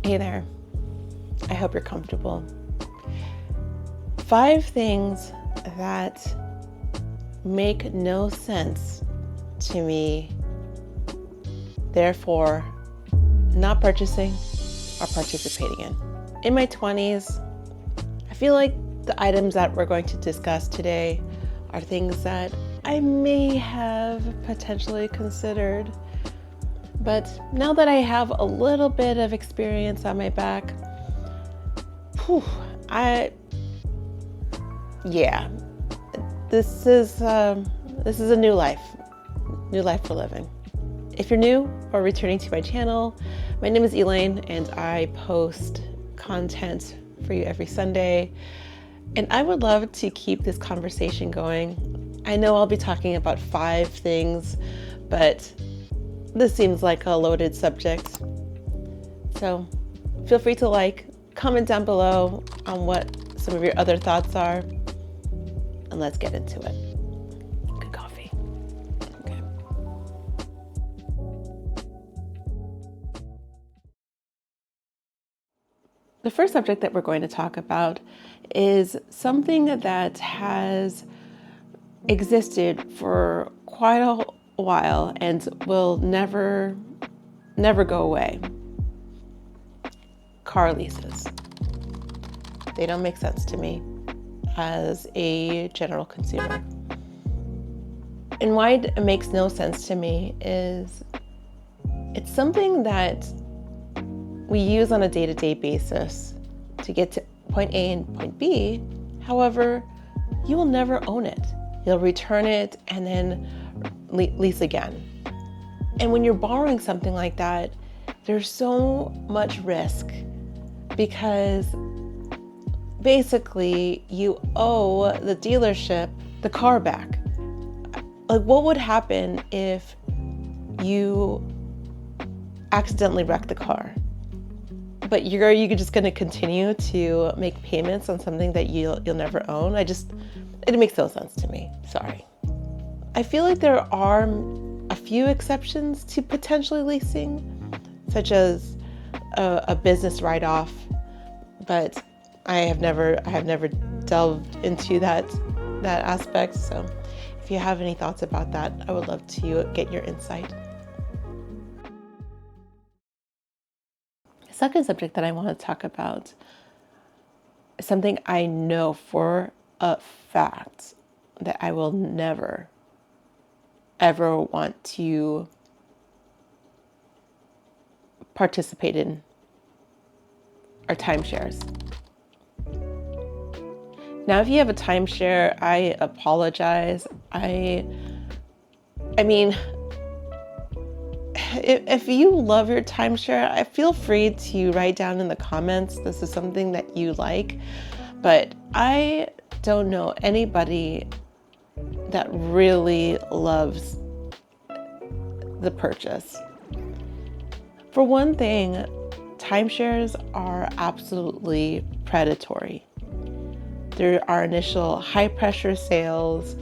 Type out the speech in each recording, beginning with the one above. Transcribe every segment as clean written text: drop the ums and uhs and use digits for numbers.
Hey there, I hope you're comfortable. 5 things that make no sense to me, therefore not purchasing or participating in. In my 20s, I feel like the items that we're going to discuss today are things that I may have potentially considered. But now that I have a little bit of experience on my back, this is a new life for living. If you're new or returning to my channel, my name is Elaine and I post content for you every Sunday. And I would love to keep this conversation going. I know I'll be talking about 5 things, but this seems like a loaded subject. So feel free to comment down below on what some of your other thoughts are, and let's get into it. Good coffee. Okay. The first subject that we're going to talk about is something that has existed for quite a while and will never go away. Car leases. They don't make sense to me as a general consumer. And why it makes no sense to me is it's something that we use on a day-to-day basis to get to point A and point B. However, you will never own it. You'll return it and then lease again. And when you're borrowing something like that, there's so much risk because basically you owe the dealership the car back. Like, what would happen if you accidentally wreck the car? But you're just going to continue to make payments on something that you'll never own. It makes no sense to me. Sorry. I feel like there are a few exceptions to potentially leasing, such as a business write-off, but I have never delved into that aspect. So if you have any thoughts about that, I would love to get your insight. The second subject that I want to talk about is something I know for a fact that I will never ever want to participate in, are timeshares. Now, if you have a timeshare, I apologize. I mean, if you love your timeshare, I feel free to write down in the comments this is something that you like, but I don't know anybody that really loves the purchase. For one thing, timeshares are absolutely predatory. There are initial high pressure sales.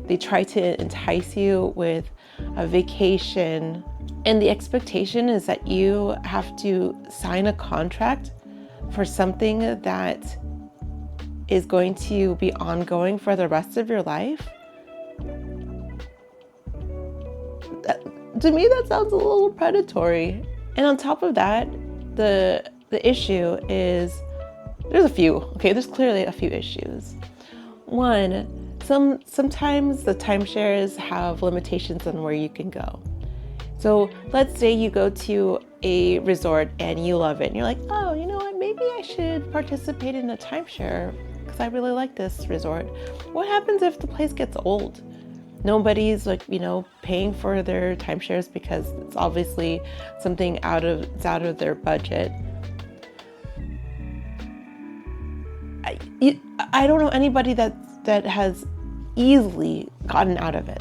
They try to entice you with a vacation, and the expectation is that you have to sign a contract for something that is going to be ongoing for the rest of your life. To me, that sounds a little predatory. And on top of that, the issue is there's clearly a few issues. One, sometimes the timeshares have limitations on where you can go. So let's say you go to a resort and you love it and you're like, oh, you know what, maybe I should participate in a timeshare because I really like this resort. What happens if the place gets old? Nobody's paying for their timeshares because it's obviously something out of their budget. I don't know anybody that has easily gotten out of it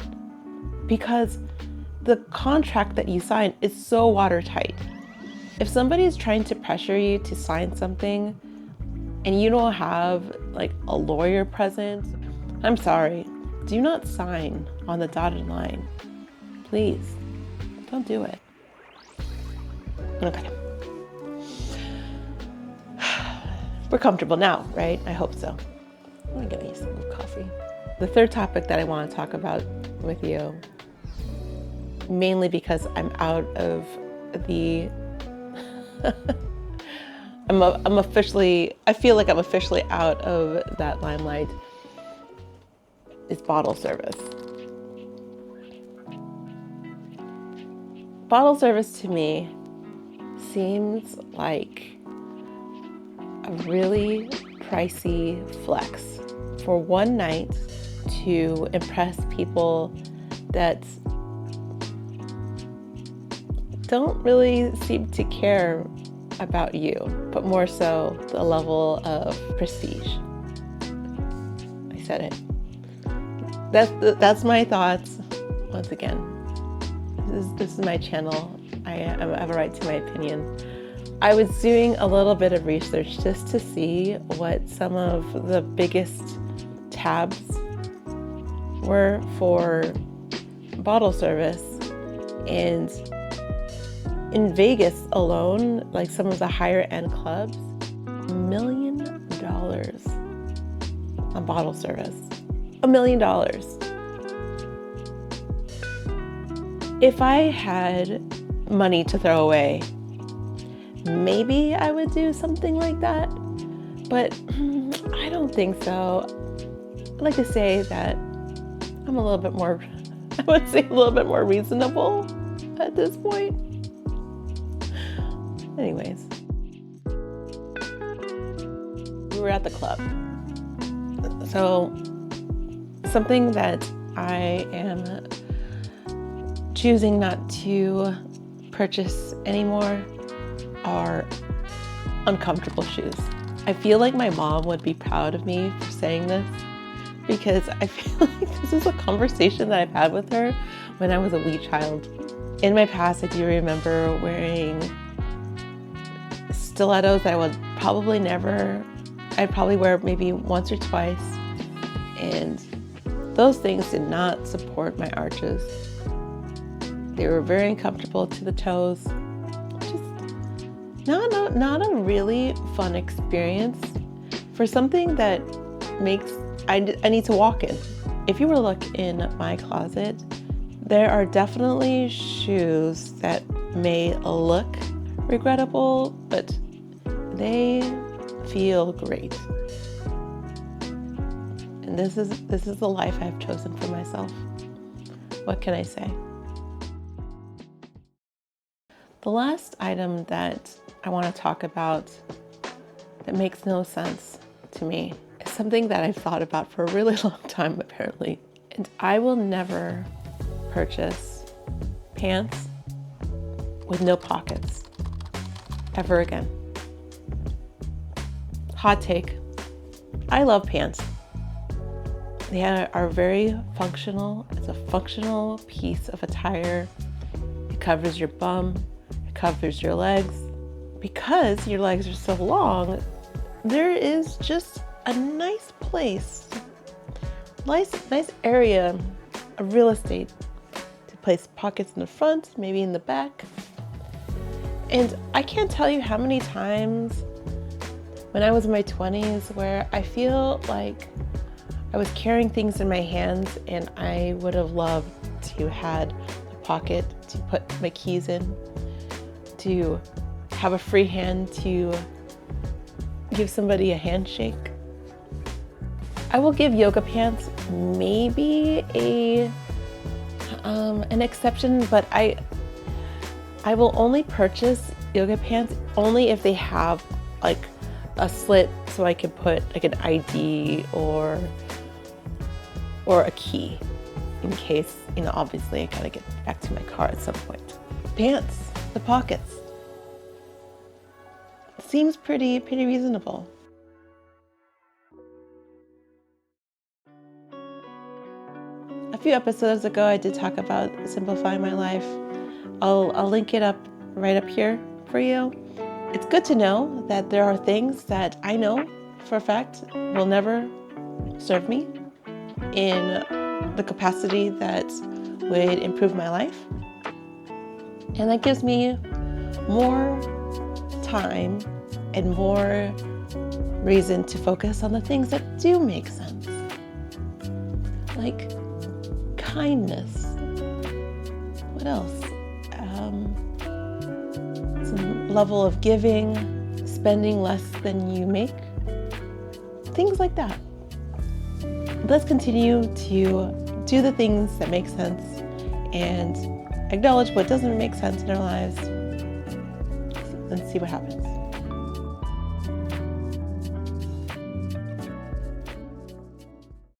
because the contract that you sign is so watertight. If somebody is trying to pressure you to sign something and you don't have a lawyer present, I'm sorry, do not sign on the dotted line. Please, don't do it. Okay. we're comfortable now, right? I hope so. I'm gonna get some coffee. The third topic that I want to talk about with you, mainly because I'm out of the I feel like I'm officially out of that limelight, is bottle service. Bottle service to me seems like a really pricey flex for one night to impress people that don't really seem to care about you, but more so the level of prestige. I said it. That's my thoughts. Once again, this is my channel. I have a right to my opinion. I was doing a little bit of research just to see what some of the biggest tabs were for bottle service, and in Vegas alone, like some of the higher end clubs, $1 million on bottle service. $1 million. If I had money to throw away, maybe I would do something like that, but I don't think so. I'd like to say that I'm a little bit more, I would say a little bit more reasonable at this point. Anyways, we were at the club. So something that I am choosing not to purchase anymore are uncomfortable shoes. I feel like my mom would be proud of me for saying this, because I feel like this is a conversation that I've had with her when I was a wee child. In my past, I do remember wearing stilettos that I would probably I'd probably wear maybe once or twice, and those things did not support my arches. They were very uncomfortable to the toes. Just not a really fun experience for something that makes I need to walk in. If you were to look in my closet, there are definitely shoes that may look regrettable, but they feel great. And this is the life I've chosen for myself. What can I say? The last item that I want to talk about that makes no sense to me is something that I've thought about for a really long time, apparently. And I will never purchase pants with no pockets ever again. Hot take. I love pants. They are very functional. It's a functional piece of attire. It covers your bum. It covers your legs. Because your legs are so long, there is just a nice place, nice area of real estate to place pockets in the front, maybe in the back. And I can't tell you how many times when I was in my 20s where I feel like I was carrying things in my hands and I would have loved to had a pocket to put my keys in, to have a free hand to give somebody a handshake. I will give yoga pants maybe an exception, but I will only purchase yoga pants only if they have like a slit so I can put like an ID or a key in case, obviously I gotta get back to my car at some point. Pants, the pockets. Seems pretty reasonable. A few episodes ago, I did talk about simplifying my life. I'll link it up right up here for you. It's good to know that there are things that I know for a fact will never serve me in the capacity that would improve my life. And that gives me more time and more reason to focus on the things that do make sense, like kindness. What else? Some level of giving, spending less than you make, things like that. Let's continue to do the things that make sense and acknowledge what doesn't make sense in our lives and see what happens.